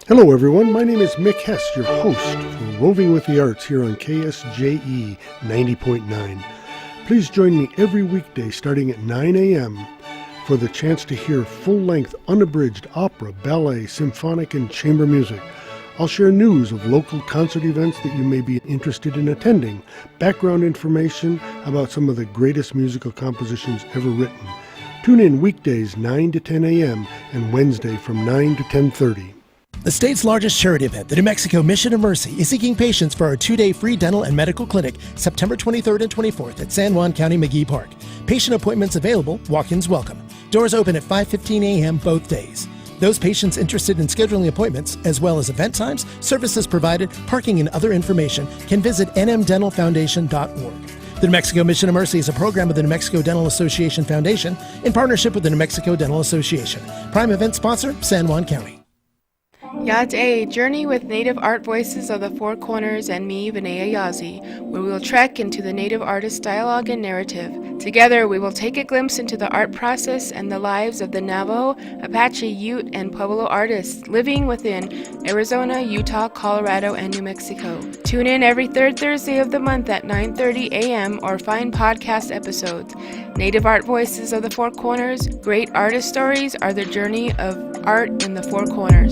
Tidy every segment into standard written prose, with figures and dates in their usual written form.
Hello everyone, my name is Mick Hess, your host for Roving with the Arts here on KSJE 90.9. Please join me every weekday starting at 9 a.m. for the chance to hear full-length, unabridged opera, ballet, symphonic, and chamber music. I'll share news of local concert events that you may be interested in attending, background information about some of the greatest musical compositions ever written. Tune in weekdays 9 to 10 a.m. and Wednesday from 9 to 10:30. The state's largest charity event, the New Mexico Mission of Mercy, is seeking patients for our 2-day free dental and medical clinic September 23rd and 24th at San Juan County McGee Park. Patient appointments available, walk-ins welcome. Doors open at 5:15 a.m. both days. Those patients interested in scheduling appointments, as well as event times, services provided, parking, and other information, can visit nmdentalfoundation.org. The New Mexico Mission of Mercy is a program of the New Mexico Dental Association Foundation in partnership with the New Mexico Dental Association. Prime event sponsor, San Juan County. Ya'at'e, journey with native art voices of the Four Corners and me, Vinaya Yazi, where we will trek into the native artist dialogue and narrative. Together, we will take a glimpse into the art process and the lives of the Navajo, Apache, Ute, and Pueblo artists living within Arizona, Utah, Colorado, and New Mexico. Tune in every third Thursday of the month at 9:30 a.m. or find podcast episodes. Native Art Voices of the Four Corners, great artist stories are the journey of art in the Four Corners.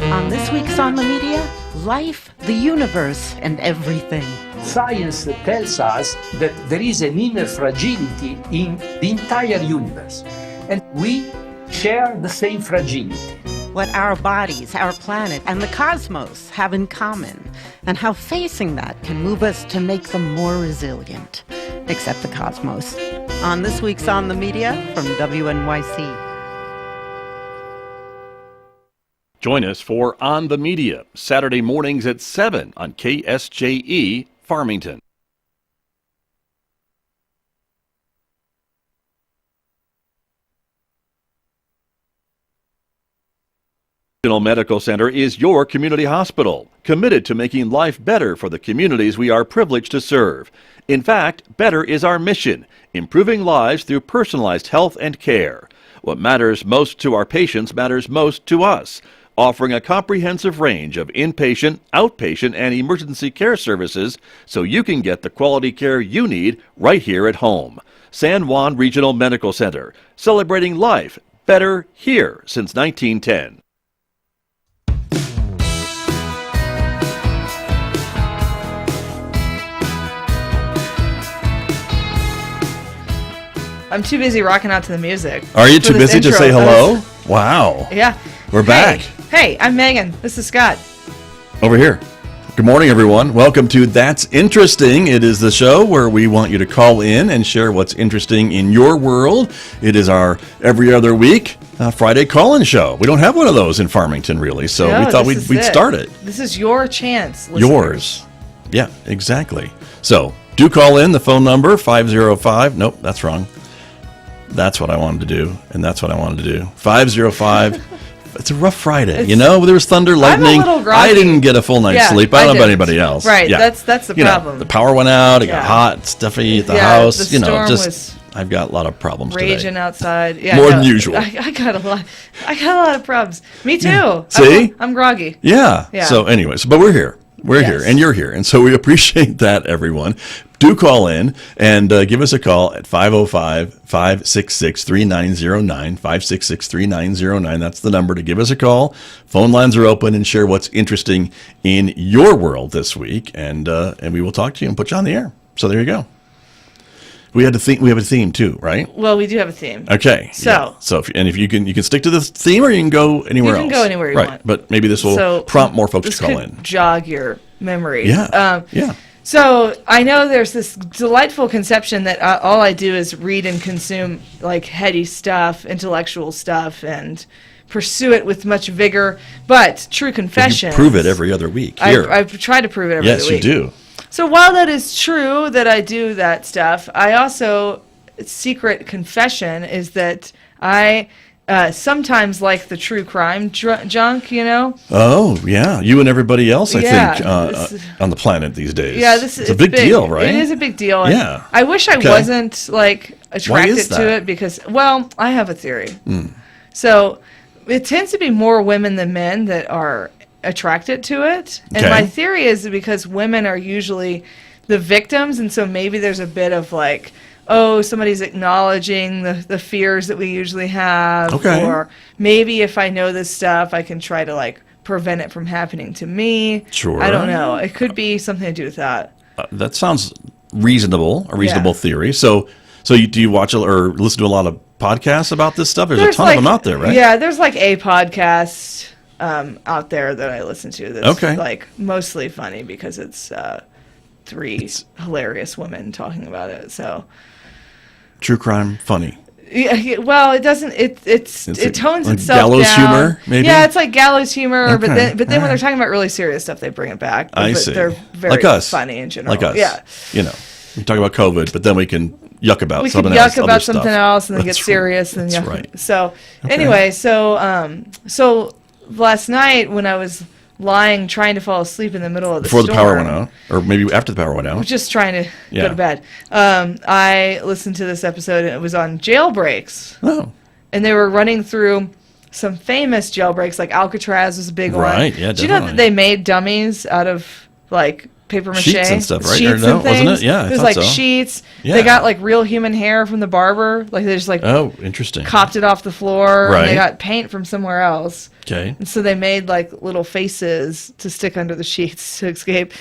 On this week's On the Media, life, the universe, and everything. Science tells us that there is an inner fragility in the entire universe, and we share the same fragility. What our bodies, our planet, and the cosmos have in common, and how facing that can move us to make them more resilient. Except the cosmos. On this week's On the Media from WNYC. Join us for On the Media, Saturday mornings at 7 on KSJE Farmington. Regional Medical Center is your community hospital, committed to making life better for the communities we are privileged to serve. In fact, better is our mission, improving lives through personalized health and care. What matters most to our patients matters most to us. Offering a comprehensive range of inpatient, outpatient, and emergency care services so you can get the quality care you need right here at home. San Juan Regional Medical Center, celebrating life better here since 1910. I'm too busy rocking out to the music. Are you too busy to say hello? Wow. Yeah. We're back. Hey, I'm Megan. This is Scott. Over here. Good morning, everyone. Welcome to That's Interesting. It is the show where we want you to call in and share what's interesting in your world. It is our every other week Friday call-in show. We don't have one of those in Farmington, really, so we thought we'd start it. This is your chance, listeners. Yours. Yeah, exactly. So do call in. The phone number, 505. Nope, that's wrong. That's what I wanted to do, and that's what I wanted to do. 505. It's a rough Friday, There was thunder, lightning. I'm a little groggy. I didn't get a full night's sleep. I don't know about anybody else. Right, yeah. that's the problem. The power went out. It got hot, stuffy at the house. The storm was I've got a lot of problems raging today. Outside. Yeah, more than usual. I got a lot of problems. Me too. See, I'm groggy. Yeah. So, anyways, but we're here. We're here, and you're here, and so we appreciate that, everyone. Do call in and give us a call at 505-566-3909, 566-3909. That's the number to give us a call. Phone lines are open, and share what's interesting in your world this week, and we will talk to you and put you on the air. So there you go. We have a theme too, right? Well, we do have a theme. Okay. So if you can stick to the theme, or you can go anywhere else. You can go anywhere you want. But maybe this will prompt more folks to call in. Jog your memory. Yeah. So I know there's this delightful conception that all I do is read and consume like heady stuff, intellectual stuff, and pursue it with much vigor. But true confession. You prove it every other week. Here. I've tried to prove it every other week. Yes, you do. So while that is true that I do that stuff, I also, secret confession is that I sometimes like the true crime junk, Oh, yeah. You and everybody else, I think, on the planet these days. Yeah, it's a big deal, right? It is a big deal. Yeah. I wish I wasn't, attracted to it because, I have a theory. Mm. So it tends to be more women than men that are attracted to it. And Okay. my theory is because women are usually the victims, and so maybe there's a bit of like, oh, somebody's acknowledging the fears that we usually have. Okay. Or maybe if I know this stuff, I can try to like prevent it from happening to me. Sure. I don't know. It could be something to do with that. That sounds reasonable, a reasonable Yeah. theory. So do you watch or listen to a lot of podcasts about this stuff? There's a ton like, of them out there, right? Yeah, there's like a podcast out there that I listen to that's Okay. like mostly funny because it's three hilarious women talking about it. So True crime, funny. yeah, well, it doesn't. It tones like itself gallows down. humor, maybe? Yeah, it's like gallows humor. But Okay, then when all right. they're talking about really serious stuff, they bring it back. I but see. They're very Like us. funny in general. Like us. Yeah. You know, we talk about COVID, but then we can yuck about We could something yuck else. about other something stuff. else and then get That's serious and That's yuck. right. So Okay. anyway, so last night when I was lying trying to fall asleep in the middle of the Before the power storm, went out, or maybe after the power went I out. was just trying to Yeah. go to bed. I listened to this episode and it was on jailbreaks. Oh, And they were running through some famous jailbreaks, like Alcatraz was a big one. Right, yeah, Do you know that definitely. they made dummies out of like paper mache? Sheets and stuff, right? Sheets Or no, and wasn't things. it? Yeah, I it was thought like so. sheets. Yeah. They got like real human hair from the barber. Like they just like oh, interesting. copped it off the floor. Right. And they got paint from somewhere else. Okay. And so they made like little faces to stick under the sheets to escape.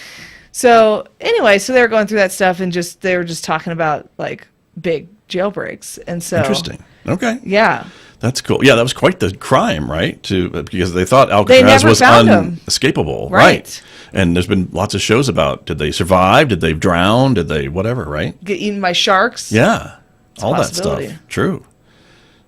So anyway, so they were going through that stuff and they were just talking about like big jailbreaks. And so Interesting. Okay. yeah. That's cool. Yeah, that was quite the crime, right? Because they thought Alcatraz never was found him. unescapable, Right. And there's been lots of shows about did they survive? Did they drown? Did they whatever? Right? Get eaten by sharks. Yeah, all a that stuff. possibility. True.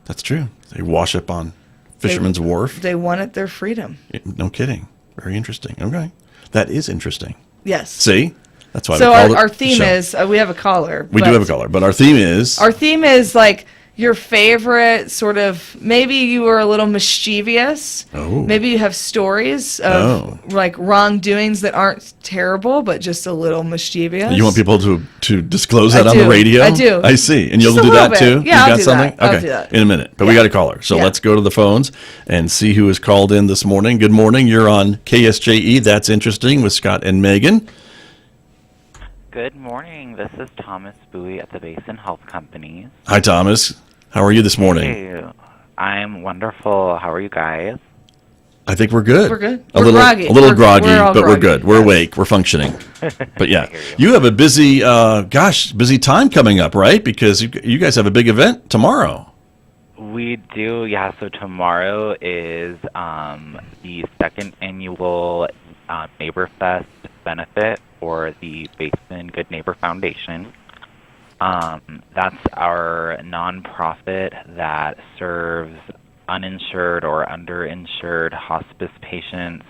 That's true. They wash up on Fisherman's Wharf. They wanted their freedom. No kidding. Very interesting. Okay, that is interesting. Yes. See, that's why. So we called it our the theme show. is we have a caller. We do have a caller, but our theme is Our theme is like your favorite sort of, maybe you were a little mischievous. Oh. Maybe you have stories of like wrongdoings that aren't terrible, but just a little mischievous. You want people to disclose that I on the do. radio? I do. I see. And Just you'll a do little that bit. too? Yeah, you I'll got do something? that. I'll Okay. do that. In a minute. But we Yeah. got a caller. So Yeah. let's go to the phones and see who has called in this morning. Good morning. You're on KSJE. That's interesting with Scott and Megan. Good morning. This is Thomas Bowie at the Basin Health Company. Hi, Thomas. How are you this morning? Hey, I'm wonderful. How are you guys? I think we're good. We're good. A We're little groggy. A little We're- groggy, we're all but we're groggy. good. We're Yes. awake. We're functioning. But yeah, I hear you have a busy, busy time coming up, right? Because you guys have a big event tomorrow. We do, yeah. So tomorrow is the second annual Neighbor Fest benefit for the Basin Good Neighbor Foundation. That's our nonprofit that serves uninsured or underinsured hospice patients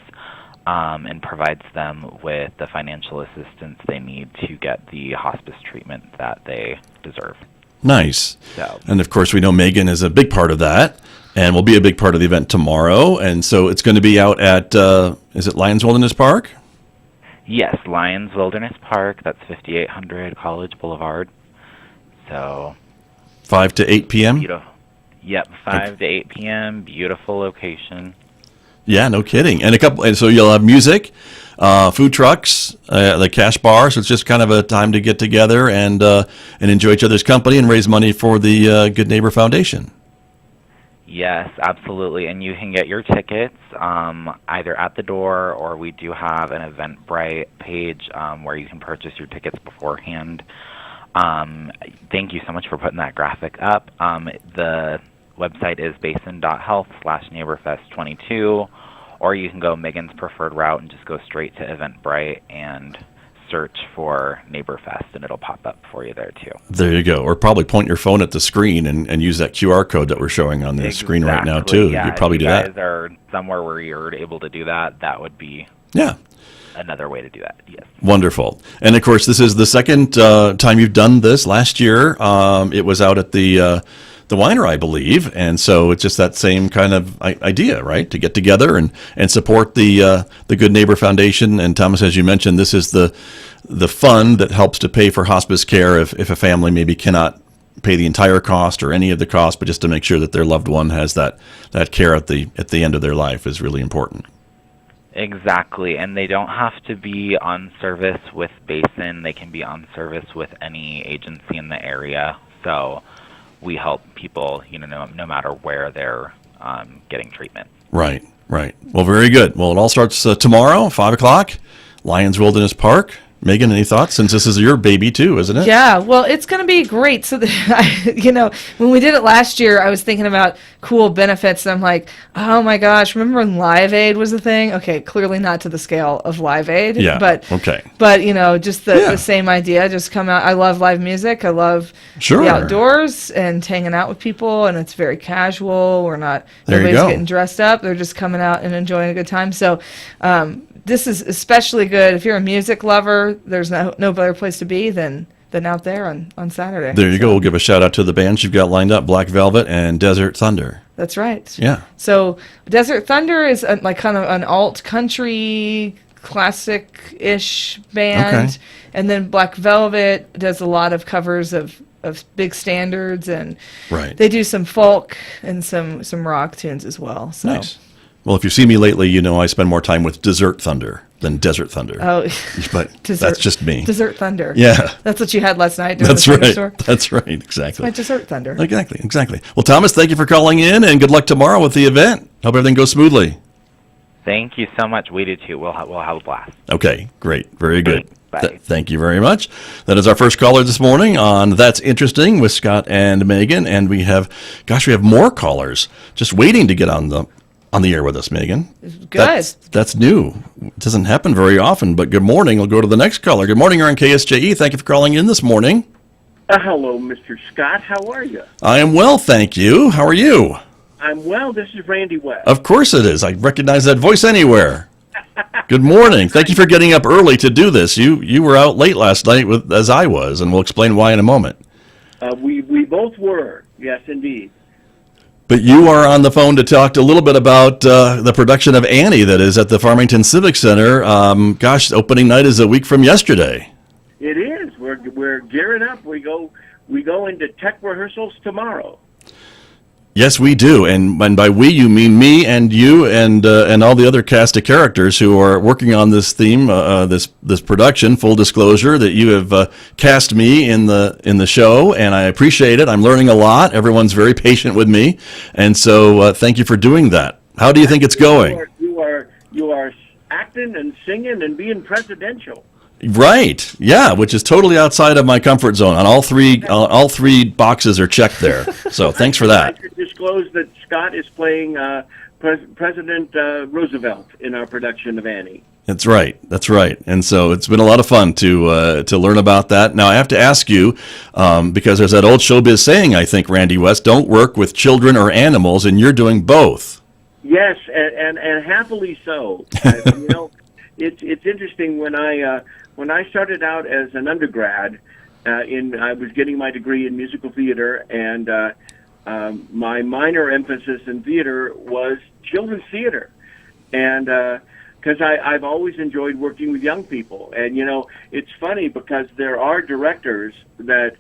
and provides them with the financial assistance they need to get the hospice treatment that they deserve. Nice. So. And of course, we know Megan is a big part of that and will be a big part of the event tomorrow. And so it's going to be out at, is it Lions Wilderness Park? Yes, Lions Wilderness Park. That's 5800 College Boulevard. So 5 to 8 p.m.? beautiful. Yep, 5 to 8 p.m. Beautiful location. Yeah, no kidding. And so you'll have music, food trucks, the cash bar. So it's just kind of a time to get together and enjoy each other's company and raise money for the Good Neighbor Foundation. Yes, absolutely. And you can get your tickets either at the door or we do have an Eventbrite page where you can purchase your tickets beforehand. Thank you so much for putting that graphic up. The website is basin.health/neighborfest22, or you can go Megan's preferred route and just go straight to Eventbrite and search for NeighborFest, and it'll pop up for you there too. There you go. Or probably point your phone at the screen and use that QR code that we're showing on the screen right now, too. Yeah, You could probably if do you that. guys are somewhere where you're able to do that, that would be Yeah. another way to do that, yes. Wonderful. And of course, this is the second time you've done this. Last year, it was out at the Winery, I believe. And so it's just that same kind of idea, right? To get together and support the Good Neighbor Foundation. And Thomas, as you mentioned, this is the fund that helps to pay for hospice care if a family maybe cannot pay the entire cost or any of the cost, but just to make sure that their loved one has that care at the end of their life is really important. Exactly, and they don't have to be on service with Basin. They can be on service with any agency in the area. So we help people, no matter where they're getting treatment. Right. Well, very good. Well, it all starts tomorrow, 5 o'clock, Lions Wilderness Park. Megan, any thoughts? Since this is your baby too, isn't it? Yeah, well, it's going to be great. So, when we did it last year, I was thinking about cool benefits, and I'm like, oh my gosh, remember when Live Aid was a thing? Okay, clearly not to the scale of Live Aid. Yeah, but, okay. But, just the same idea, just come out. I love live music. I love the outdoors and hanging out with people, and it's very casual. Nobody's getting dressed up. They're just coming out and enjoying a good time. So, this is especially good if you're a music lover. There's no better place to be than out there on Saturday. There you go. We'll give a shout out to the bands you've got lined up: Black Velvet and Desert Thunder. That's right. Yeah. So Desert Thunder is kind of an alt country classic-ish band, and then Black Velvet does a lot of covers of big standards, and they do some folk and some rock tunes as well. So. Nice. Well, if you see me lately, you know I spend more time with Desert Thunder than Desert Thunder. Oh, but that's just me. Desert Thunder. Yeah. That's what you had last night. That's right. That's right. Exactly. It's my Desert Thunder. Exactly. Well, Thomas, thank you for calling in, and good luck tomorrow with the event. Hope everything goes smoothly. Thank you so much. We do too. We'll have a blast. Okay, great. Very good. Bye. Thank you very much. That is our first caller this morning on That's Interesting with Scott and Megan, and we have more callers just waiting to get on the air with us, Megan. Good. That's new. It doesn't happen very often, but good morning. We'll go to the next caller. Good morning. You're on KSJE. Thank you for calling in this morning. Hello, Mr. Scott. How are you? I am well, thank you. How are you? I'm well. This is Randy West. Of course it is. I recognize that voice anywhere. Good morning. Thank you for getting up early to do this. You were out late last night as I was, and we'll explain why in a moment. We both were. Yes, indeed. But you are on the phone to talk a little bit about the production of Annie that is at the Farmington Civic Center. Opening night is a week from yesterday. It is. We're gearing up. We go into tech rehearsals tomorrow. Yes, we do, and by we you mean me and you and all the other cast of characters who are working on this theme, this production. Full disclosure that you have cast me in the show, and I appreciate it. I'm learning a lot. Everyone's very patient with me, and so thank you for doing that. How do you think it's going? You are acting and singing and being presidential. Right. Yeah, which is totally outside of my comfort zone. On all three boxes are checked there. So thanks for that. I should disclose that Scott is playing President Roosevelt in our production of Annie. That's right. And so it's been a lot of fun to learn about that. Now I have to ask you, because there's that old showbiz saying, I think, Randy West, don't work with children or animals, and you're doing both. Yes, and happily so. It's interesting when I started out as an undergrad, I was getting my degree in musical theater, and my minor emphasis in theater was children's theater, and because I've always enjoyed working with young people, and it's funny because there are directors that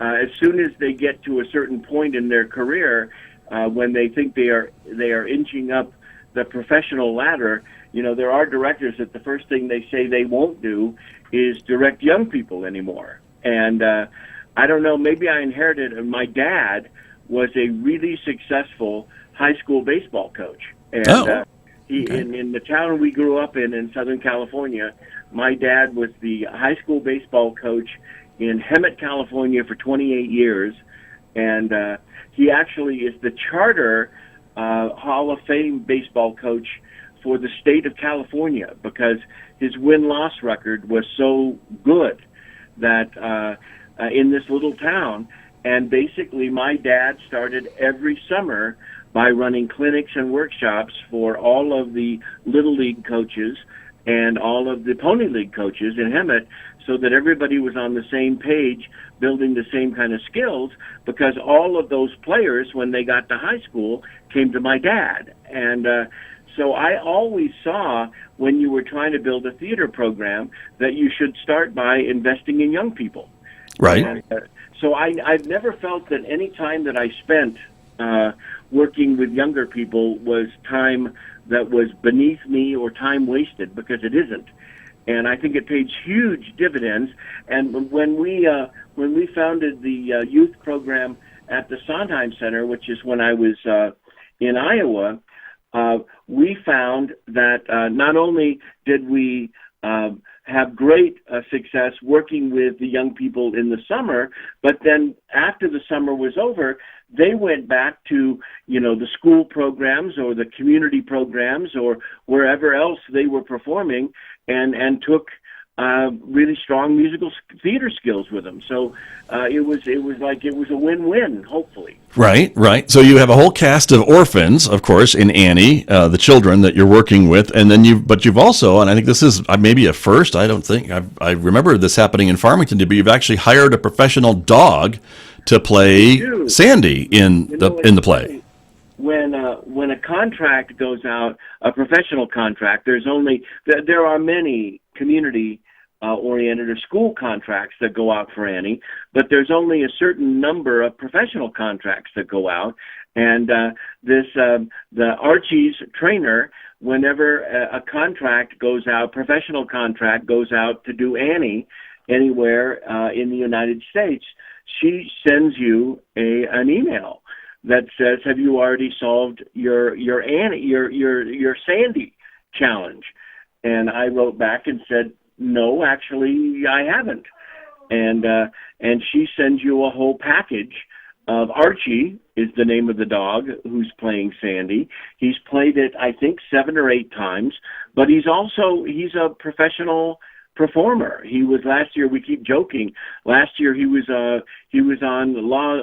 as soon as they get to a certain point in their career, when they think they are inching up the professional ladder. There are directors that the first thing they say they won't do is direct young people anymore. And I don't know, maybe I inherited, my dad was a really successful high school baseball coach. And in the town we grew up in Southern California, my dad was the high school baseball coach in Hemet, California for 28 years. And he actually is the charter Hall of Fame baseball coach for the state of California, because his win-loss record was so good that in this little town, and basically my dad started every summer by running clinics and workshops for all of the Little League coaches and all of the Pony League coaches in Hemet, so that everybody was on the same page, building the same kind of skills, because all of those players, when they got to high school, came to my dad. And so I always saw, when you were trying to build a theater program, that you should start by investing in young people. Right. And, so I've never felt that any time that I spent working with younger people was time that was beneath me or time wasted, because it isn't. And I think it paid huge dividends. And when we founded the youth program at the Sondheim Center, which is when I was in Iowa, we found that not only did we have great success working with the young people in the summer, but then after the summer was over, they went back to, the school programs or the community programs or wherever else they were performing, and took really strong musical theater skills with them. So it was a win-win, hopefully. Right. So you have a whole cast of orphans, of course, in Annie, the children that you're working with, and then you've also, and I think this is maybe a first. I don't think I remember this happening in Farmington, but you've actually hired a professional dog to play Sandy in the play. When a contract goes out, a professional contract, there are many community oriented or school contracts that go out for Annie, but there's only a certain number of professional contracts that go out. And the Archie's trainer, whenever a contract goes out, professional contract goes out to do Annie anywhere in the United States, she sends you an email that says, "Have you already solved your Sandy challenge?" And I wrote back and said, "No, actually, I haven't." And she sends you a whole package of Archie is the name of the dog who's playing Sandy. He's played it, I think, 7 or 8 times, but he's a professional performer. He was last year. We keep joking. Last year he was on Law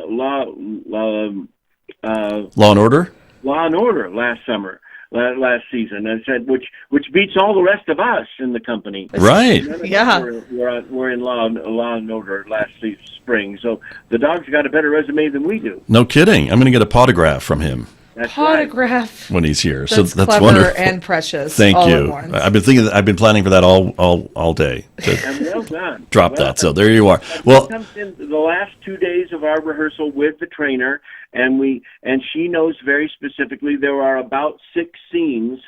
and Order. Law and Order last season. I said, which beats all the rest of us in the company. Right. Yeah. We're in Law and Order last spring. So the dog's got a better resume than we do. No kidding. I'm going to get a potograph from him. That's Autograph. When he's here. That's That's clever wonderful and precious. Thank all you. At once. I've been planning for that all day. And well done. Drop that. So there you are. Well, comes in the last 2 days of our rehearsal with the trainer, and she knows very specifically there are about 6 scenes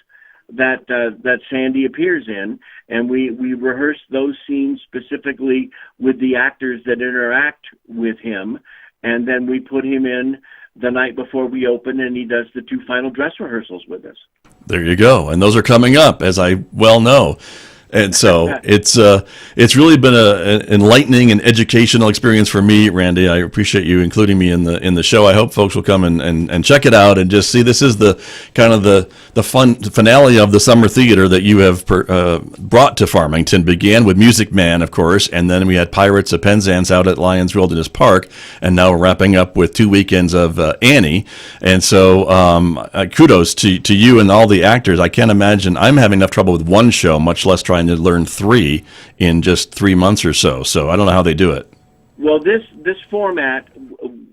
that Sandy appears in, and we rehearse those scenes specifically with the actors that interact with him, and then we put him in the night before we open, and he does the 2 final dress rehearsals with us. There you go. And those are coming up, as I well know. And so it's really been an enlightening and educational experience for me, Randy. I appreciate you including me in the show. I hope folks will come and check it out and just see this is the kind of the fun finale of the summer theater that you have brought to Farmington. Began with Music Man, of course, and then we had Pirates of Penzance out at Lions Wilderness Park, and now we're wrapping up with 2 weekends of Annie. And so kudos to you and all the actors. I can't imagine I'm having enough trouble with one show, much less trying to learn 3 in just 3 months or so. So I don't know how they do it. Well, this format,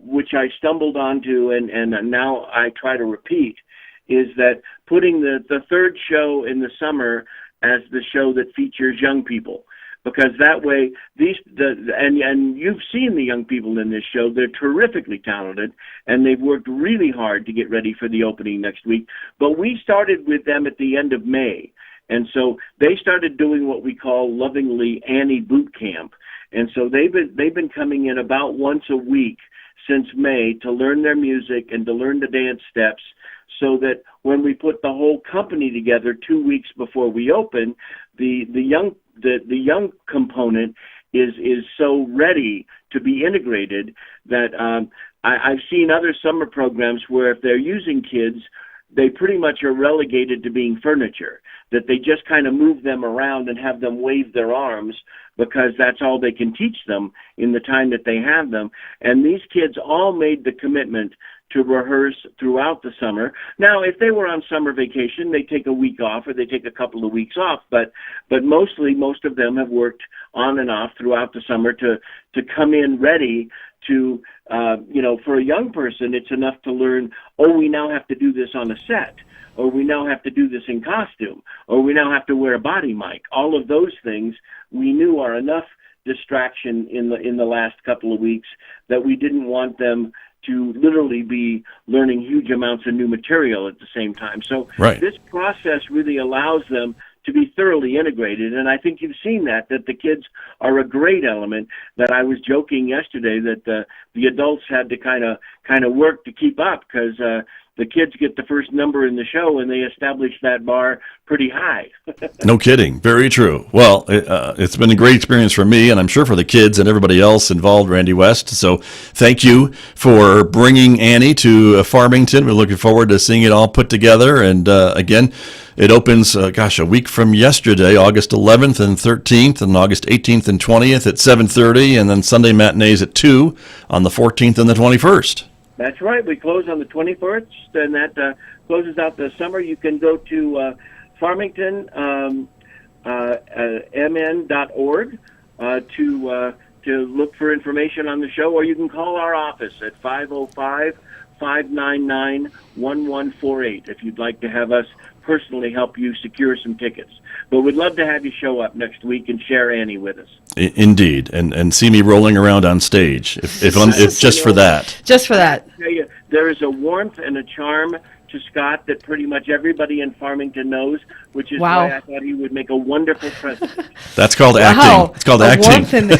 which I stumbled onto and now I try to repeat, is that putting the third show in the summer as the show that features young people. Because that way, and you've seen the young people in this show. They're terrifically talented, and they've worked really hard to get ready for the opening next week. But we started with them at the end of May. And so they started doing what we call lovingly Annie Boot Camp. And so they've been coming in about once a week since May to learn their music and to learn the dance steps, so that when we put the whole company together 2 weeks before we open, the young component is so ready to be integrated that I've seen other summer programs where if they're using kids, they pretty much are relegated to being furniture, that they just kind of move them around and have them wave their arms because that's all they can teach them in the time that they have them. And these kids all made the commitment to rehearse throughout the summer. Now, if they were on summer vacation, they take a week off or they take a couple of weeks off, but mostly most of them have worked on and off throughout the summer to come in ready to, for a young person, it's enough to learn, we now have to do this on a set, or we now have to do this in costume, or we now have to wear a body mic. All of those things we knew are enough distraction in the last couple of weeks that we didn't want them to literally be learning huge amounts of new material at the same time. So Right. this process really allows them to be thoroughly integrated, and I think you've seen that the kids are a great element. That I was joking yesterday that the adults had to kind of work to keep up, because the kids get the first number in the show and they establish that bar pretty high. No kidding. Very true. Well, it's been a great experience for me, and I'm sure for the kids and everybody else involved, Randy West. So thank you for bringing Annie to Farmington. We're looking forward to seeing it all put together. And again, it opens, a week from yesterday, August 11th and 13th, and August 18th and 20th at 7:30, and then Sunday matinees at 2 on the 14th and the 21st. That's right. We close on the 21st, and that closes out the summer. You can go to Farmington, mn.org to look for information on the show, or you can call our office at 505-599-1148 if you'd like to have us personally help you secure some tickets. But we'd love to have you show up next week and share Annie with us. Indeed, and see me rolling around on stage, if just for that. Just for that. I tell you, there is a warmth and a charm to Scott that pretty much everybody in Farmington knows, which is Wow. why I thought he would make a wonderful president. That's called Wow. acting. It's called acting. Warmth and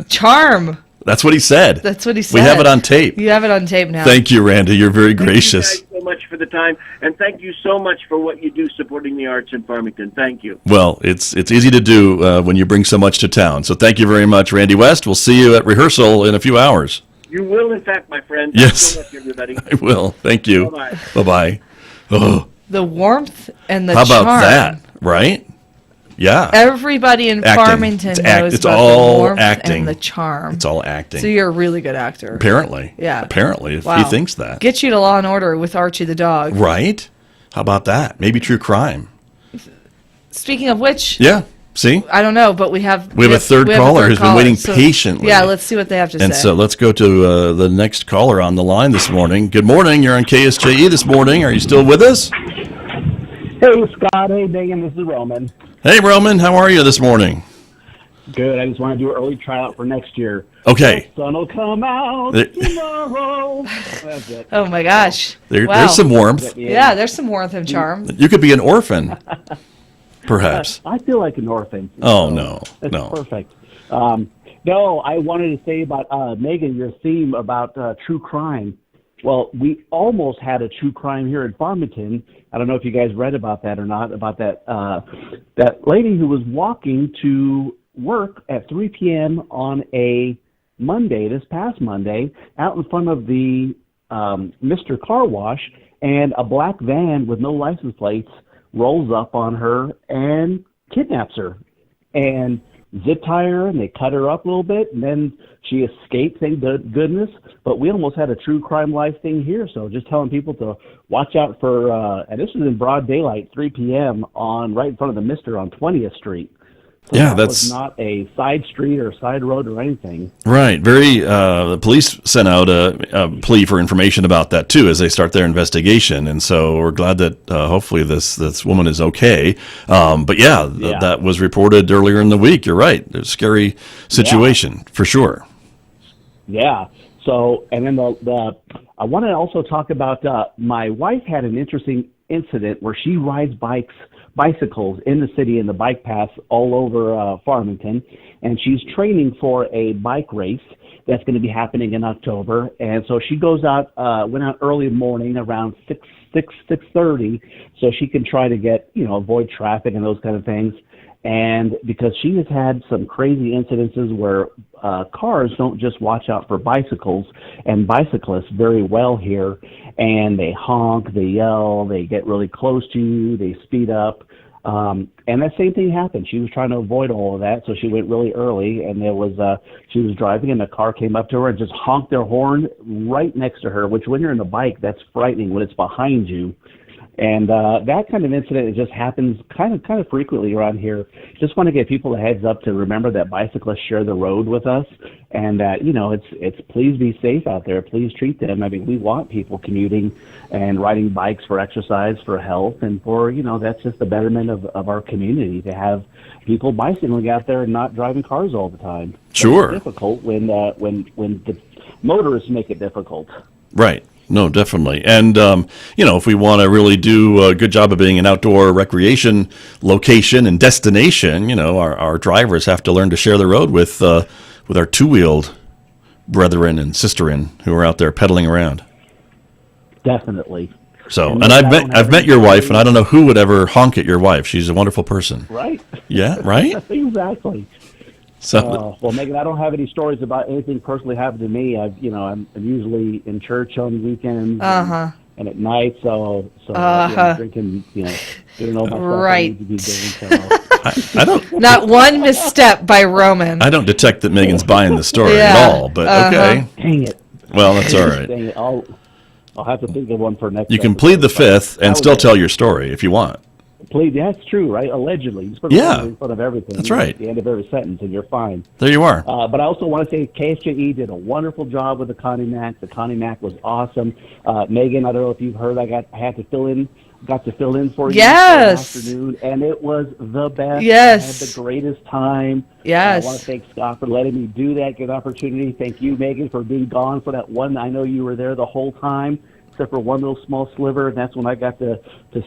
charm. That's what he said. That's what he said. We have it on tape. You have it on tape now. Thank you, Randy. You're very gracious. Thank you guys so much for the time, and thank you so much for what you do supporting the arts in Farmington. Thank you. Well, it's easy to do when you bring so much to town. So thank you very much, Randy West. We'll see you at rehearsal in a few hours. You will, in fact, my friend. Yes. Thanks so much, everybody. I will. Thank you. Bye-bye. Bye-bye. Oh, The warmth and the how about charm. that, right? Yeah. Everybody in Acting. Farmington It's knows it's about all the warmth acting. and the charm. It's all acting. So you're a really good actor. Apparently. Yeah. Apparently, if Wow. he thinks that. Get you to Law and Order with Archie the dog. Right? How about that? Maybe true crime. Speaking of which, Yeah. See? I don't know, but we have A third caller who's been waiting so- patiently. Yeah, let's see what they have to And say. so let's go to the next caller on the line this morning. Good morning. You're on KSJE this morning. Are you still with us? Hey, Scott. Hey, Megan. This is Roman. Hey, Roman. How are you this morning? Good. I just want to do an early tryout for next year. Okay. The sun will come out There- tomorrow. That's it. Oh my gosh. Wow. There's some warmth. Yeah, there's some warmth and charm. You could be an orphan, perhaps. I feel like an orphan. Oh, no. That's No. perfect. No, I wanted to say about, Megan, your theme about true crime. Well, we almost had a true crime here in Farmington. I don't know if you guys read about that or not, about that that lady who was walking to work at 3 p.m. on a Monday, this past Monday, out in front of the Mr. Car Wash, and a black van with no license plates rolls up on her and kidnaps her. And zip tie her, and they cut her up a little bit, and then she escaped, thank goodness. But we almost had a true crime life thing here, so just telling people to watch out for, and this was in broad daylight, 3 p.m. right in front of the Mister on 20th Street. So Yeah, that that's was not a side street or side road or anything. right. The police sent out a plea for information about that too as they start their investigation, and so we're glad that hopefully this woman is okay. But yeah, that was reported earlier in the week. You're right. There's a scary situation for sure. Yeah. So, and then I want to also talk about my wife had an interesting incident where she rides bicycles in the city in the bike paths all over Farmington, and she's training for a bike race that's going to be happening in October. And so she goes out, went out early morning around 6:30, so she can try to get, avoid traffic and those kind of things. And because she has had some crazy incidences where cars don't just watch out for bicycles and bicyclists very well here, and they honk, they yell, they get really close to you, they speed up. And that same thing happened. She was trying to avoid all of that, so she went really early, and she was driving, and the car came up to her and just honked their horn right next to her, which when you're in a bike, that's frightening when it's behind you. And that kind of incident, it just happens kind of frequently around here. Just want to give people a heads up to remember that bicyclists share the road with us, and that it's please be safe out there. Please treat them. I mean, we want people commuting and riding bikes for exercise, for health, and for that's just the betterment of our community to have people bicycling out there and not driving cars all the time. Sure. It's difficult when the motorists make it difficult. Right. No, definitely. And, if we want to really do a good job of being an outdoor recreation location and destination, our drivers have to learn to share the road with our two-wheeled brethren and sisterin who are out there pedaling around. Definitely. So, and I've met your wife, and I don't know who would ever honk at your wife. She's a wonderful person. Right. Yeah, right? Exactly. So, well, Megan, I don't have any stories about anything personally happened to me. I'm usually in church on weekends and at night, so drinking, doing all my stuff I need to be doing. So. I don't. Not one misstep by Roman. I don't detect that Megan's buying the story at all, but okay. Dang it. Well, that's all right. Dang it. I'll have to think of one for next. You can episode. plead the fifth and still tell your story if you want. That's true, right? Allegedly. You put in front of everything. That's right. At the end of every sentence, and you're fine. There you are. But I also want to say KSJE did a wonderful job with the Connie Mac. The Connie Mac was awesome. Megan, I don't know if you've heard, I got to fill in for you this afternoon, and it was the best. Yes. I had the greatest time. Yes. I want to thank Scott for letting me do that, good opportunity. Thank you, Megan, for being gone for that one. I know you were there the whole time, except for one little small sliver, and that's when I got to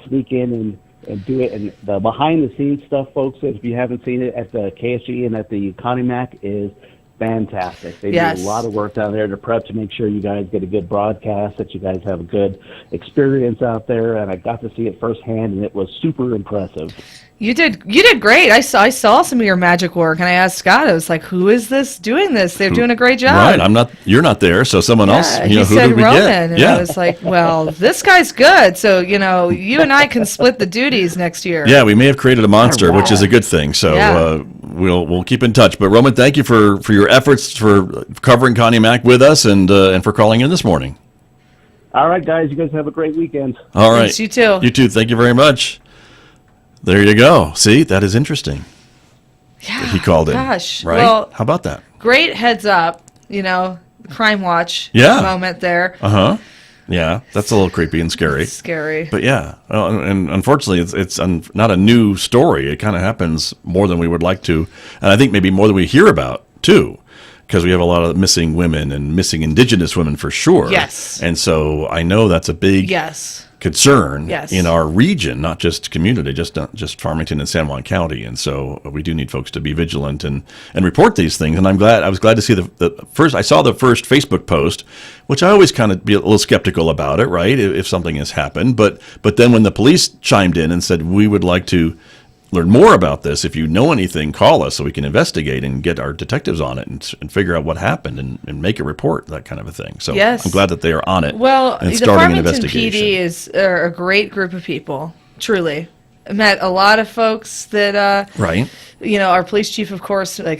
sneak in and do it. And the behind-the-scenes stuff, folks, if you haven't seen it at the KSGE and at the Connie Mac, is fantastic. They do a lot of work down there to prep to make sure you guys get a good broadcast, that you guys have a good experience out there. And I got to see it firsthand, and it was super impressive. You did great. I saw some of your magic work, and I asked Scott. I was like, "Who is this doing this? They're doing a great job." Right. You're not there, so someone else. He who said did we Roman, get? and I was like, "Well, this guy's good. So you and I can split the duties next year." Yeah, we may have created a monster, which is a good thing. So we'll keep in touch. But Roman, thank you for your efforts for covering Connie Mac with us and for calling in this morning. All right, guys, you guys have a great weekend. All right, thanks, you too. You too. Thank you very much. There you go. See, that is interesting. Yeah. He called in. Gosh. Right? Well, how about that? Great heads up. Crime watch moment there. Yeah, that's a little creepy and scary. It's scary. But yeah, and unfortunately, it's not a new story. It kind of happens more than we would like to, and I think maybe more than we hear about too, because we have a lot of missing women and missing Indigenous women for sure. Yes. And so I know that's a big concern in our region, not just community, not just Farmington and San Juan County. And so we do need folks to be vigilant and report these things. And I was glad to see the first. I saw the first Facebook post, which I always kind of be a little skeptical about it, right? If something has happened, but then when the police chimed in and said, we would like to learn more about this. If you know anything, call us so we can investigate and get our detectives on it and figure out what happened and make a report, that kind of a thing. So I'm glad that they are on it. Well, and the starting an Farmington investigation. PD is a great group of people, truly. I met a lot of folks that, our police chief, of course, I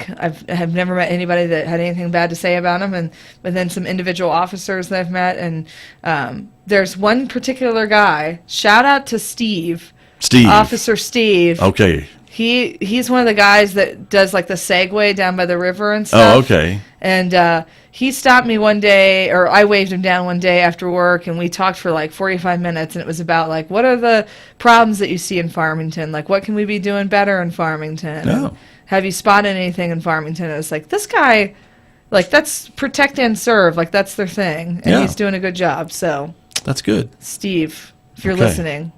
have never met anybody that had anything bad to say about him, but then some individual officers that I've met, and there's one particular guy, shout out to Steve. Officer Steve. Okay. He's one of the guys that does the Segway down by the river and stuff. Oh, okay. And he stopped me one day, or I waved him down one day after work, and we talked for 45 minutes, and it was about what are the problems that you see in Farmington? What can we be doing better in Farmington? Oh. Have you spotted anything in Farmington? And it was this guy, that's protect and serve, that's their thing, and he's doing a good job. So that's good. Steve, if you're listening.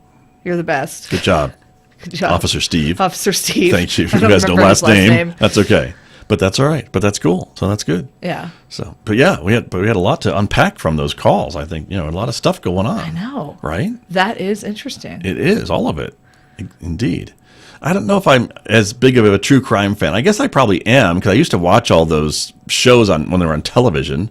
You're the best. Good job. Good job. Officer Steve. Officer Steve. Thank you. If you guys know last name, that's okay. But that's all right. But that's cool. So that's good. Yeah. So, but yeah, we had a lot to unpack from those calls. I think, a lot of stuff going on. I know. Right? That is interesting. It is, all of it. Indeed. I don't know if I'm as big of a true crime fan. I guess I probably am, because I used to watch all those shows when they were on television,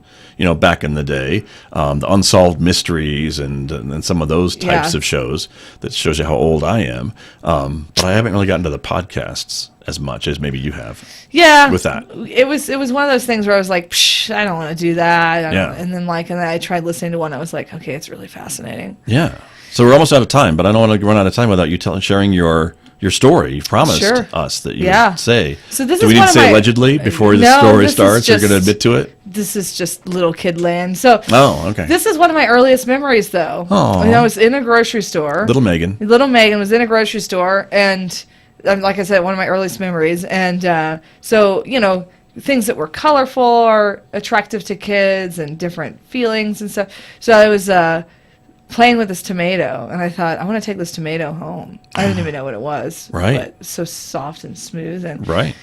back in the day, the Unsolved Mysteries and some of those types of shows. That shows you how old I am. But I haven't really gotten to the podcasts as much as maybe you have. Yeah. With that. It was one of those things where I was like, Psh, I don't want to do that. And then I tried listening to one. I was like, okay, it's really fascinating. Yeah. So we're almost out of time, but I don't want to run out of time without you sharing your story. You promised us that you would say. So this Do we need to say allegedly before the story starts? You're going to admit to it? This is just little kid land. So okay. This is one of my earliest memories, though. Oh. I was in a grocery store. Little Megan was in a grocery store, and like I said, one of my earliest memories. And so, things that were colorful or attractive to kids and different feelings and stuff. So I was playing with this tomato, and I thought, I want to take this tomato home. I didn't even know what it was. Right. But so soft and smooth and Right.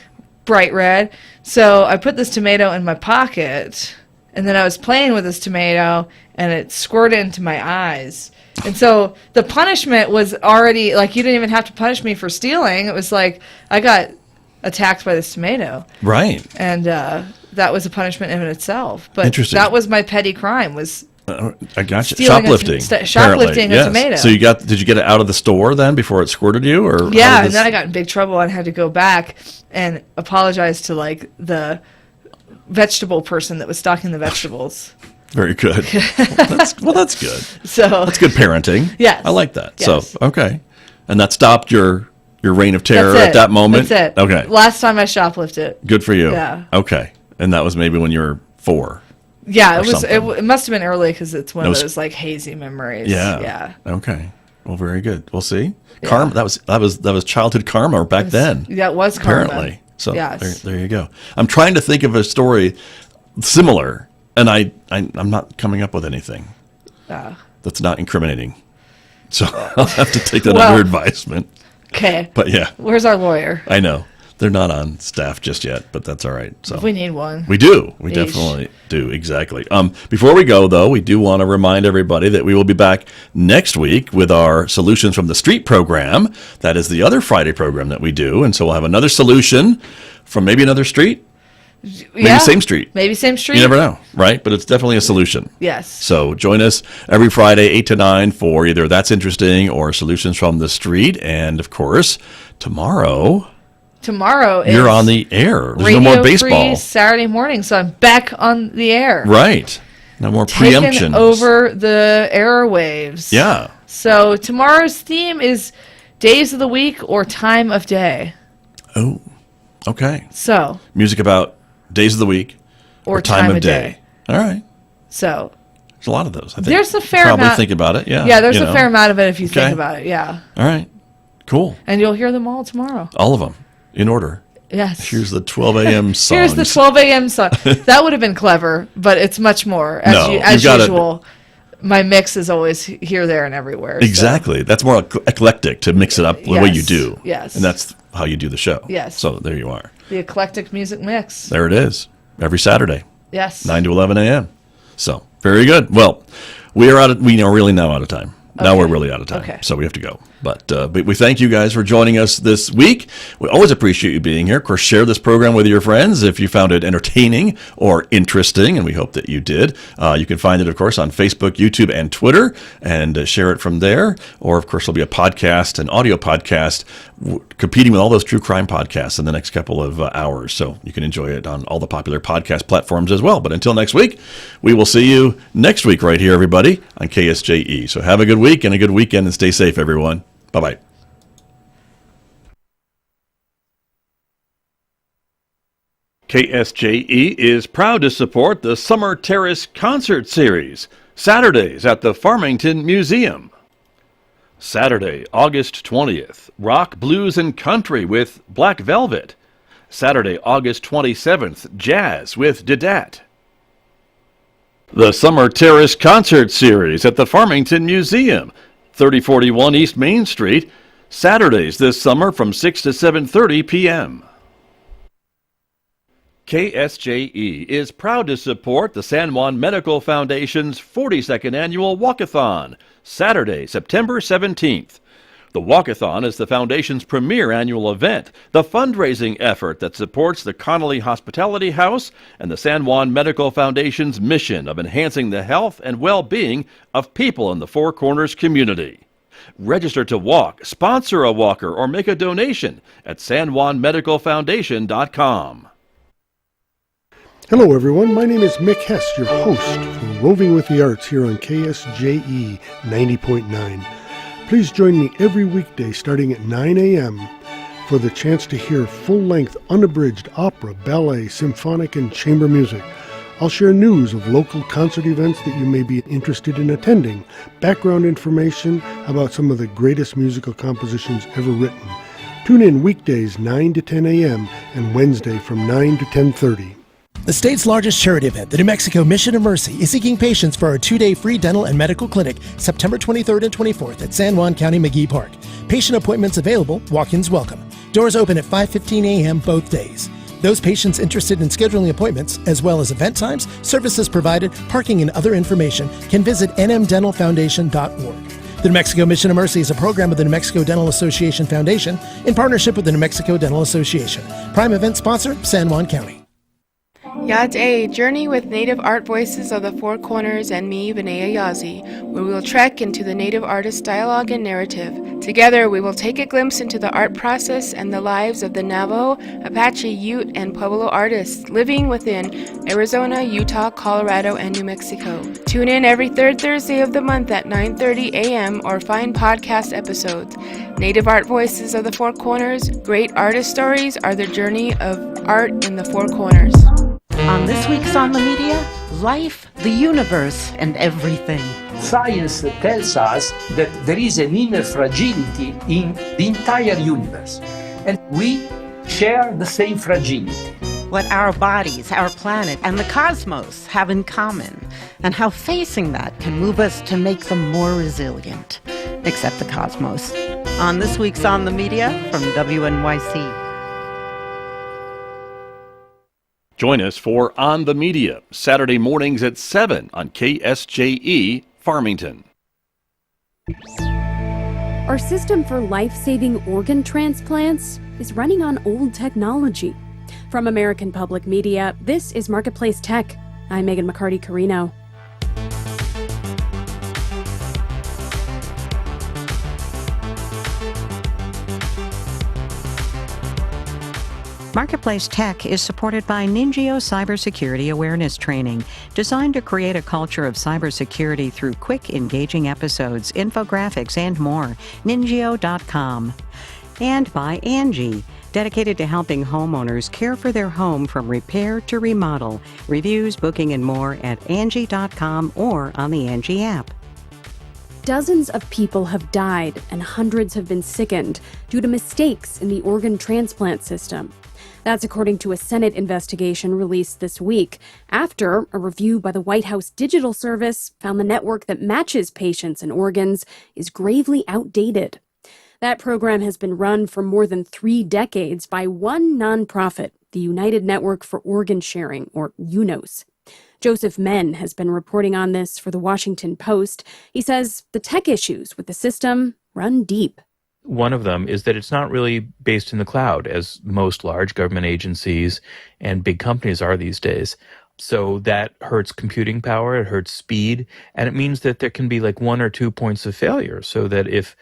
bright red. So I put this tomato in my pocket, and then I was playing with this tomato, and it squirted into my eyes. And so the punishment was already, like, you didn't even have to punish me for stealing. It was like I got attacked by this tomato. Right. And that was a punishment in itself. But Interesting. that was my petty crime, was I got you. stealing Shoplifting. shoplifting apparently. a tomato. So did you get it out of the store then before it squirted you, or Yeah, and then I got in big trouble and had to go back and apologize to, like, the vegetable person that was stocking the vegetables. Very good. That's good. So That's good parenting. Yes. I like that. Yes. So okay, and that stopped your reign of terror that's it. at that moment. That's it. Okay. Last time I shoplifted. Good for you. Yeah. Okay, and that was maybe when you were 4. Yeah, or it was. something. It must have been early because it's one It of was- those, like, hazy memories. Yeah. Yeah. Okay. Well, very good. We'll see. Karma. That was childhood karma back then. That was karma. Apparently. So Yes. there you go. I'm trying to think of a story similar, and I'm not coming up with anything that's not incriminating. So I'll have to take that Well- under advisement. Okay. But yeah, Where's our lawyer? I know they're not on staff just yet, but that's all right. So If we need one. we do. We Eesh. definitely do. Exactly. Before we go, though, we do want to remind everybody that we will be back next week with our Solutions from the Street program. That is the other Friday program that we do. And so we'll have another solution from maybe another street, maybe same street. Maybe same street. You never know, right? But it's definitely a solution. Yes. So join us every Friday, 8 to 9, for either That's Interesting or Solutions from the Street. And, of course, tomorrow Tomorrow is you're on the air. There's no Radio more baseball. Free Saturday morning, so I'm back on the air. Right. No more Taking preemptions. over the airwaves. Yeah. So tomorrow's theme is days of the week or time of day. Oh, okay. So, Music about days of the week or time of day. All right. So, There's a lot of those. I think. There's a fair Probably amount- think about it. Yeah. yeah, there's you a know. fair amount of it if you Okay. think about it. Yeah. All right. Cool. And you'll hear them all tomorrow. All of them in order. Yes. Here's the 12 a.m. songs. Here's the 12 a.m. song. That would have been clever, but it's much more. As, No, as you've gotta- usual, my mix is always here, there, and everywhere. so- Exactly. That's more eclectic to mix it up the way you Yes, do. yes. And that's how you do the show. Yes. So there you are. The eclectic music mix. There it is. Every Saturday, Yes. 9 to 11 a.m. So very good. Well, we are really now out of time. Now Okay. we're really out of time. Okay. So we have to go. But we thank you guys for joining us this week. We always appreciate you being here. Of course, share this program with your friends if you found it entertaining or interesting, and we hope that you did. You can find it, of course, on Facebook, YouTube, and Twitter, and share it from there. Or, of course, there'll be a podcast, an audio podcast, competing with all those true crime podcasts in the next couple of hours. So you can enjoy it on all the popular podcast platforms as well. But until next week, we will see you next week right here, everybody, on KSJE. So have a good week and a good weekend, and stay safe, everyone. Bye-bye. KSJE is proud to support the Summer Terrace Concert Series, Saturdays at the Farmington Museum. Saturday, August 20th, rock, blues, and country with Black Velvet. Saturday, August 27th, jazz with Didat. The Summer Terrace Concert Series at the Farmington Museum, 3041 East Main Street, Saturdays this summer from 6 to 7:30 p.m. KSJE is proud to support the San Juan Medical Foundation's 42nd Annual Walkathon, Saturday, September 17th. The Walkathon is the Foundation's premier annual event, the fundraising effort that supports the Connolly Hospitality House and the San Juan Medical Foundation's mission of enhancing the health and well-being of people in the Four Corners community. Register to walk, sponsor a walker, or make a donation at sanjuanmedicalfoundation.com. Hello, everyone. My name is Mick Hess, your host for Roving with the Arts here on KSJE 90.9. Please join me every weekday starting at 9 a.m. for the chance to hear full-length, unabridged opera, ballet, symphonic, and chamber music. I'll share news of local concert events that you may be interested in attending, background information about some of the greatest musical compositions ever written. Tune in weekdays 9 to 10 a.m. and Wednesday from 9 to 10:30. The state's largest charity event, the New Mexico Mission of Mercy, is seeking patients for our 2-day free dental and medical clinic September 23rd and 24th at San Juan County McGee Park. Patient appointments available, walk-ins welcome. Doors open at 5:15 a.m. both days. Those patients interested in scheduling appointments, as well as event times, services provided, parking, and other information, can visit nmdentalfoundation.org. The New Mexico Mission of Mercy is a program of the New Mexico Dental Association Foundation in partnership with the New Mexico Dental Association. Prime event sponsor, San Juan County. KSJE Journey with Native Art Voices of the Four Corners and me, Vinaya Yazi, where we will trek into the Native artist dialogue and narrative. Together, we will take a glimpse into the art process and the lives of the Navajo, Apache, Ute, and Pueblo artists living within Arizona, Utah, Colorado, and New Mexico. Tune in every third Thursday of the month at 9:30 a.m. or find podcast episodes. Native Art Voices of the Four Corners, great artist stories are the journey of art in the Four Corners. On this week's On the Media, life, the universe, and everything. Science tells us that there is an inner fragility in the entire universe, and we share the same fragility. What our bodies, our planet, and the cosmos have in common, and how facing that can move us to make them more resilient. Except the cosmos. On this week's On the Media from WNYC. Join us for On the Media, Saturday mornings at 7 on KSJE Farmington. Our system for life-saving organ transplants is running on old technology. From American Public Media, this is Marketplace Tech. I'm Megan McCarty-Carino. Marketplace Tech is supported by Ningio Cybersecurity Awareness Training, designed to create a culture of cybersecurity through quick, engaging episodes, infographics, and more. Ningio.com. And by Angie, dedicated to helping homeowners care for their home from repair to remodel. Reviews, booking, and more at Angie.com or on the Angie app. Dozens of people have died and hundreds have been sickened due to mistakes in the organ transplant system. That's according to a Senate investigation released this week, after a review by the White House Digital Service found the network that matches patients and organs is gravely outdated. That program has been run for more than 3 decades by one nonprofit, the United Network for Organ Sharing, or UNOS. Joseph Menn has been reporting on this for the Washington Post. He says the tech issues with the system run deep. One of them is that it's not really based in the cloud, as most large government agencies and big companies are these days. So that hurts computing power, it hurts speed, and it means that there can be like 1 or 2 points of failure, so that if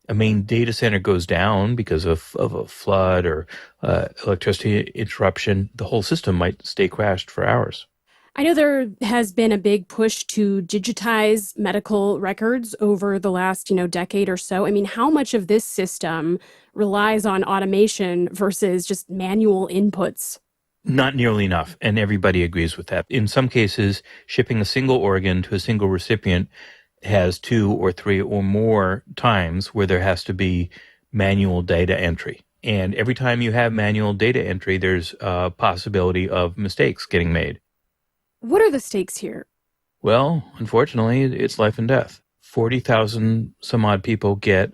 a main data center goes down because of a flood or electricity interruption, the whole system might stay crashed for hours. I know there has been a big push to digitize medical records over the last, decade or so. I mean, how much of this system relies on automation versus just manual inputs? Not nearly enough, and everybody agrees with that. In some cases, shipping a single organ to a single recipient has 2 or 3 or more times where there has to be manual data entry. And every time you have manual data entry, there's a possibility of mistakes getting made. What are the stakes here? Well, unfortunately, it's life and death. 40,000 some odd people get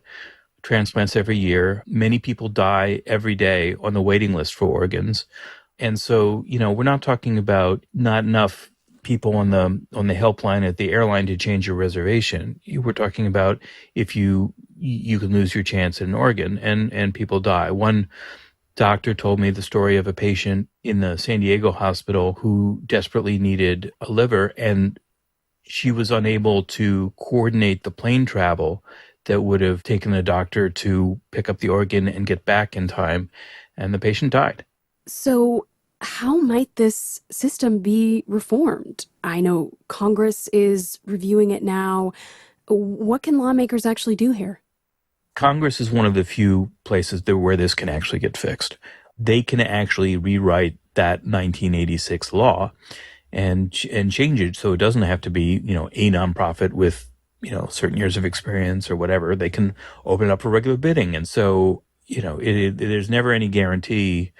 transplants every year. Many people die every day on the waiting list for organs. And so, we're not talking about not enough people on the helpline at the airline to change your reservation. We're talking about if you can lose your chance at an organ and people die. One doctor told me the story of a patient in the San Diego hospital who desperately needed a liver, and she was unable to coordinate the plane travel that would have taken the doctor to pick up the organ and get back in time, and the patient died. So how might this system be reformed? I know Congress is reviewing it now. What can lawmakers actually do here? Congress is one of the few places where this can actually get fixed. They can actually rewrite that 1986 law and change it so it doesn't have to be, a nonprofit with, certain years of experience or whatever. They can open it up for regular bidding. And so, there's never any guarantee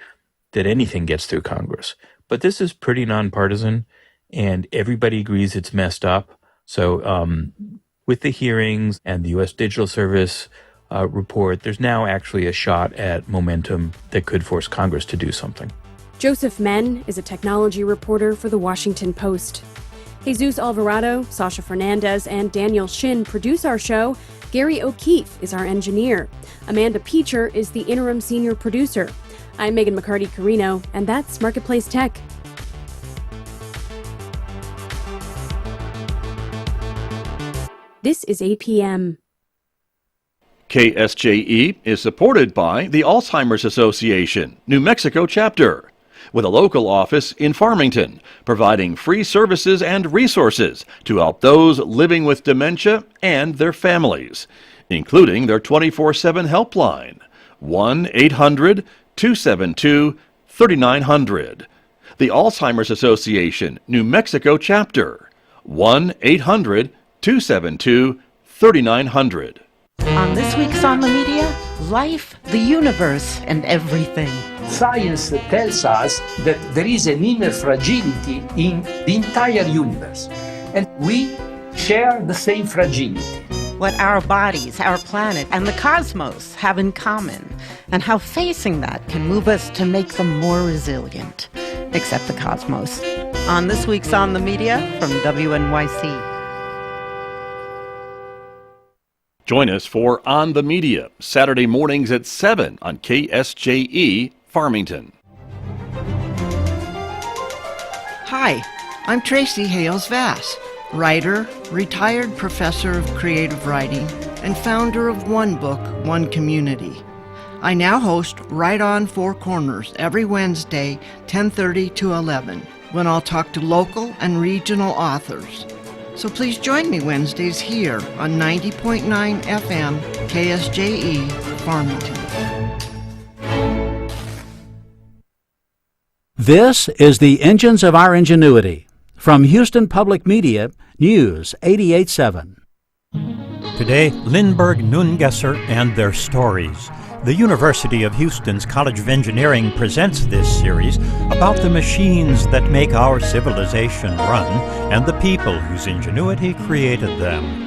that anything gets through Congress. But this is pretty nonpartisan, and everybody agrees it's messed up. So with the hearings and the U.S. Digital Service report, there's now actually a shot at momentum that could force Congress to do something. Joseph Men is a technology reporter for The Washington Post. Jesus Alvarado, Sasha Fernandez, and Daniel Shin produce our show. Gary O'Keefe is our engineer. Amanda Peacher is the interim senior producer. I'm Megan McCarty-Carino, and that's Marketplace Tech. This is APM. KSJE is supported by the Alzheimer's Association, New Mexico chapter, with a local office in Farmington, providing free services and resources to help those living with dementia and their families, including their 24/7 helpline, 1-800-272-3900. The Alzheimer's Association, New Mexico chapter, 1-800-272-3900. On this week's On the Media, life, the universe, and everything. Science tells us that there is an inner fragility in the entire universe, and we share the same fragility. What our bodies, our planet, and the cosmos have in common, and how facing that can move us to make them more resilient. Except the cosmos. On this week's On the Media from WNYC. Join us for On the Media, Saturday mornings at 7 on KSJE Farmington. Hi, I'm Tracy Hales-Vass, writer, retired professor of creative writing, and founder of One Book, One Community. I now host Right On Four Corners every Wednesday, 10:30 to 11, when I'll talk to local and regional authors. So please join me Wednesdays here on 90.9 FM KSJE Farmington. This is the Engines of Our Ingenuity. From Houston Public Media, News 88.7. Today, Lindbergh, Nungesser, and their stories. The University of Houston's College of Engineering presents this series about the machines that make our civilization run and the people whose ingenuity created them.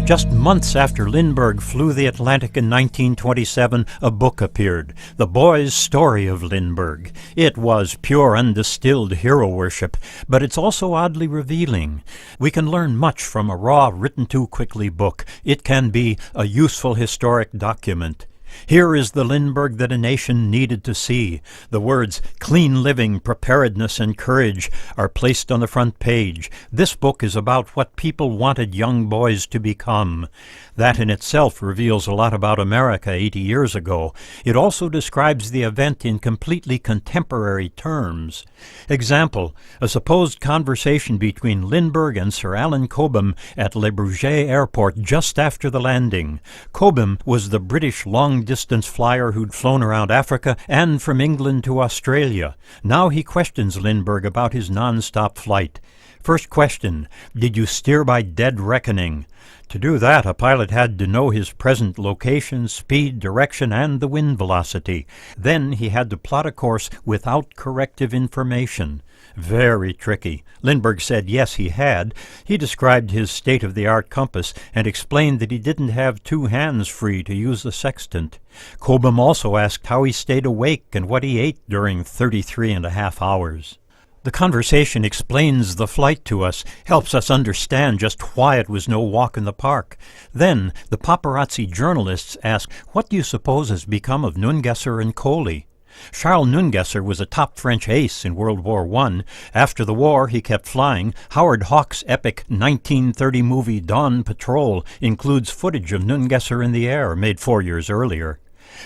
Just months after Lindbergh flew the Atlantic in 1927, a book appeared, The Boy's Story of Lindbergh. It was pure undistilled hero worship, but it's also oddly revealing. We can learn much from a raw, written-too-quickly book. It can be a useful historic document. Here is the Lindbergh that a nation needed to see. The words clean living, preparedness, and courage are placed on the front page. This book is about what people wanted young boys to become. That in itself reveals a lot about America 80 years ago. It also describes the event in completely contemporary terms. Example, a supposed conversation between Lindbergh and Sir Alan Cobham at Le Bourget Airport just after the landing. Cobham was the British long-distance flyer who'd flown around Africa and from England to Australia. Now he questions Lindbergh about his non-stop flight. First question, did you steer by dead reckoning? To do that, a pilot had to know his present location, speed, direction, and the wind velocity. Then he had to plot a course without corrective information. Very tricky. Lindbergh said yes, he had. He described his state-of-the-art compass and explained that he didn't have two hands free to use the sextant. Cobham also asked how he stayed awake and what he ate during 33.5 hours. The conversation explains the flight to us, helps us understand just why it was no walk in the park. Then the paparazzi journalists ask, what do you suppose has become of Nungesser and Coley? Charles Nungesser was a top French ace in World War I. After the war, he kept flying. Howard Hawks' epic 1930 movie Dawn Patrol includes footage of Nungesser in the air, made 4 years earlier.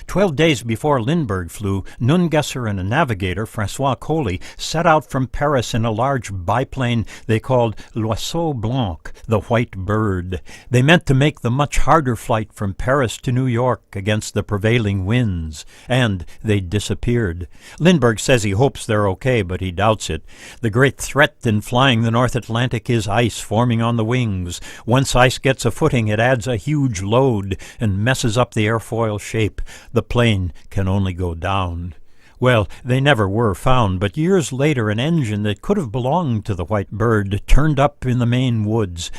12 days before Lindbergh flew, Nungesser and a navigator, Francois Colli, set out from Paris in a large biplane they called L'Oiseau Blanc, the White Bird. They meant to make the much harder flight from Paris to New York against the prevailing winds, and they disappeared. Lindbergh says he hopes they're okay, but he doubts it. The great threat in flying the North Atlantic is ice forming on the wings. Once ice gets a footing, it adds a huge load and messes up the airfoil shape. The plane can only go down. Well, they never were found, but years later an engine that could have belonged to the White Bird turned up in the Maine woods.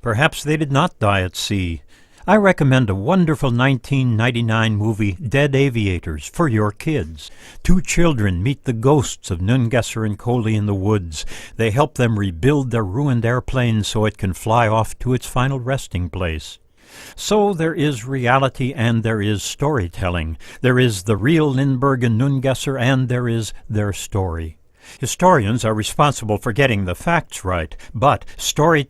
Perhaps they did not die at sea. I recommend a wonderful 1999 movie, Dead Aviators, for your kids. Two children meet the ghosts of Nungesser and Colli in the woods. They help them rebuild their ruined airplane so it can fly off to its final resting place. So there is reality and there is storytelling. There is the real Lindbergh and Nungesser and there is their story. Historians are responsible for getting the facts right, but storytelling